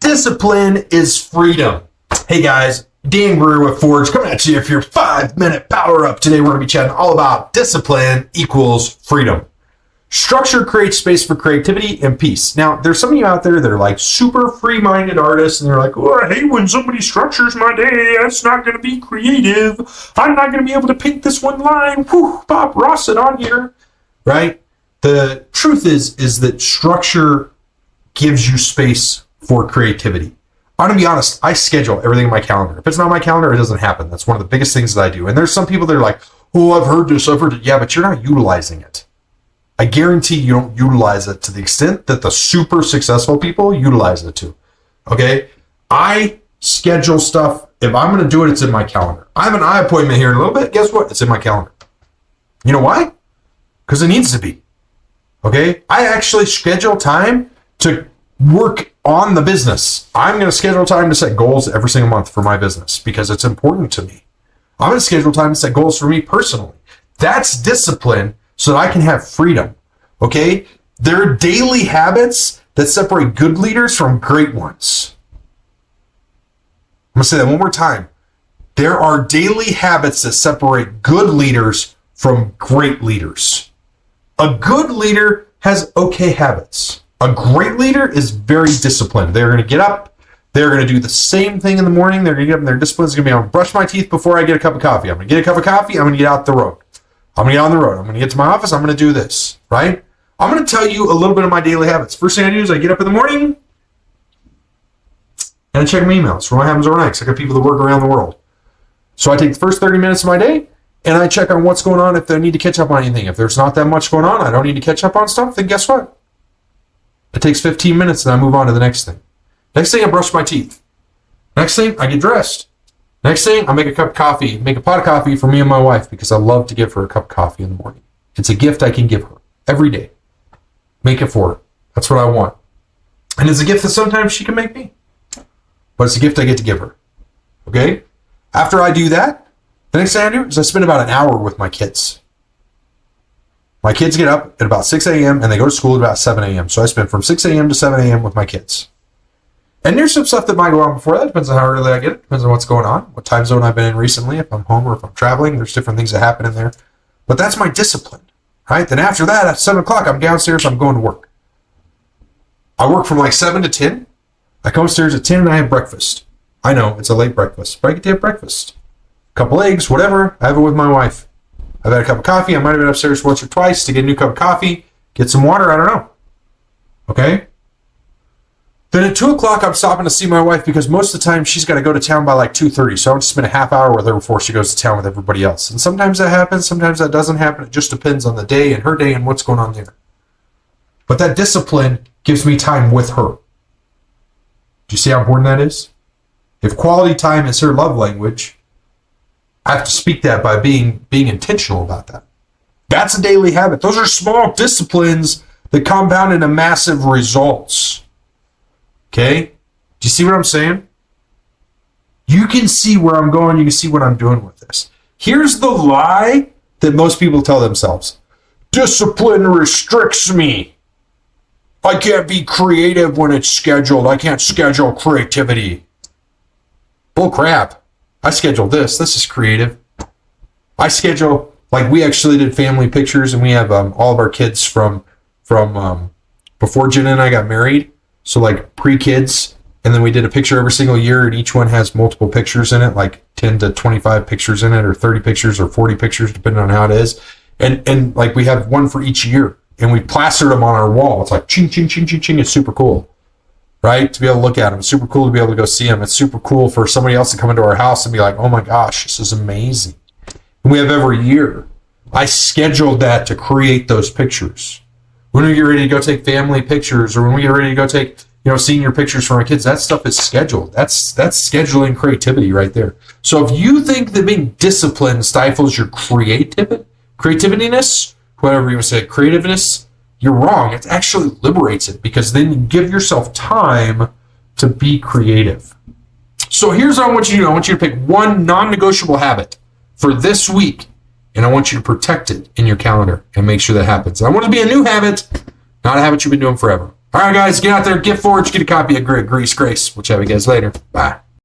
discipline is freedom. Hey guys, Dan Greer with Forge coming at you for your 5-minute power up. Today we're going to be chatting all about discipline equals freedom. Structure creates space for creativity and peace. Now, there's some of you out there that are like super free-minded artists, and they're like, oh, I hate when somebody structures my day. That's not going to be creative. I'm not going to be able to paint this one line. Whew, Bob Ross it on here. Right? The truth is that structure gives you space for creativity. I'm going to be honest, I schedule everything in my calendar. If it's not on my calendar, it doesn't happen. That's one of the biggest things that I do. And there's some people that are like, oh, I've heard this. Yeah, but you're not utilizing it. I guarantee you don't utilize it to the extent that the super successful people utilize it to. Okay? I schedule stuff. If I'm going to do it, it's in my calendar. I have an eye appointment here in a little bit. Guess what? It's in my calendar. You know why? Because it needs to be. Okay? I actually schedule time to work on the business. I'm going to schedule time to set goals every single month for my business because it's important to me. I'm going to schedule time to set goals for me personally. That's discipline so that I can have freedom. Okay? There are daily habits that separate good leaders from great ones. I'm going to say that one more time. There are daily habits that separate good leaders from great leaders. A good leader has okay habits. A great leader is very disciplined. They're going to get up. They're going to do the same thing in the morning. They're going to get up and their discipline is going to be, I'm going to brush my teeth before I get a cup of coffee. I'm going to get a cup of coffee. I'm going to get out the road. I'm going to get on the road. I'm going to get to my office. I'm going to do this, right? I'm going to tell you a little bit of my daily habits. First thing I do is I get up in the morning and I check my emails for what happens overnight because I got people that work around the world. So I take the first 30 minutes of my day and I check on what's going on if they need to catch up on anything. If there's not that much going on, I don't need to catch up on stuff, then guess what? It takes 15 minutes and I move on to the next thing. Next thing, I brush my teeth. Next thing, I get dressed. Next thing, I make a cup of coffee, make a pot of coffee for me and my wife because I love to give her a cup of coffee in the morning. It's a gift I can give her every day. Make it for her. That's what I want. And it's a gift that sometimes she can make me. But it's a gift I get to give her. Okay? After I do that, the next thing I do is I spend about an hour with my kids. My kids get up at about 6 a.m. and they go to school at about 7 a.m. So I spend from 6 a.m. to 7 a.m. with my kids. And there's some stuff that might go on before that. Depends on how early I get it. Depends on what's going on, what time zone I've been in recently, if I'm home or if I'm traveling. There's different things that happen in there. But that's my discipline, right? Then after that, at 7 o'clock, I'm downstairs. I'm going to work. I work from like 7 to 10. I come upstairs at 10 and I have breakfast. I know, it's a late breakfast, but I get to have breakfast. A couple eggs, whatever. I have it with my wife. I've had a cup of coffee. I might have been upstairs once or twice to get a new cup of coffee, get some water. I don't know. Okay? Then at 2 o'clock, I'm stopping to see my wife because most of the time she's got to go to town by like 2:30. So I want to spend a half hour with her before she goes to town with everybody else. And sometimes that happens. Sometimes that doesn't happen. It just depends on the day and her day and what's going on there. But that discipline gives me time with her. Do you see how important that is? If quality time is her love language, I have to speak that by being intentional about that. That's a daily habit. Those are small disciplines that compound into massive results. Okay? Do you see what I'm saying? You can see where I'm going. You can see what I'm doing with this. Here's the lie that most people tell themselves. Discipline restricts me. I can't be creative when it's scheduled. I can't schedule creativity. Bull crap. I scheduled this. This is creative. I schedule, like we actually did family pictures and we have all of our kids from before Jenna and I got married. So like pre-kids, and then we did a picture every single year and each one has multiple pictures in it, like 10 to 25 pictures in it or 30 pictures or 40 pictures, depending on how it is. And like we have one for each year and we plastered them on our wall. It's like ching, ching, ching, ching, ching. It's super cool, right? To be able to look at them. It's super cool to be able to go see them. It's super cool for somebody else to come into our house and be like, oh my gosh, this is amazing. And we have every year. I scheduled that to create those pictures. When we get ready to go take family pictures or when we get ready to go take, senior pictures for our kids, that stuff is scheduled. That's scheduling creativity right there. So if you think that being disciplined stifles your creativeness, whatever you want to say, creativeness, you're wrong. It actually liberates it because then you give yourself time to be creative. So here's what I want you to do. I want you to pick one non-negotiable habit for this week, and I want you to protect it in your calendar and make sure that happens. I want it to be a new habit, not a habit you've been doing forever. All right, guys, get out there, get Forge, get a copy of Grease Grace. We'll chat with you guys later. Bye.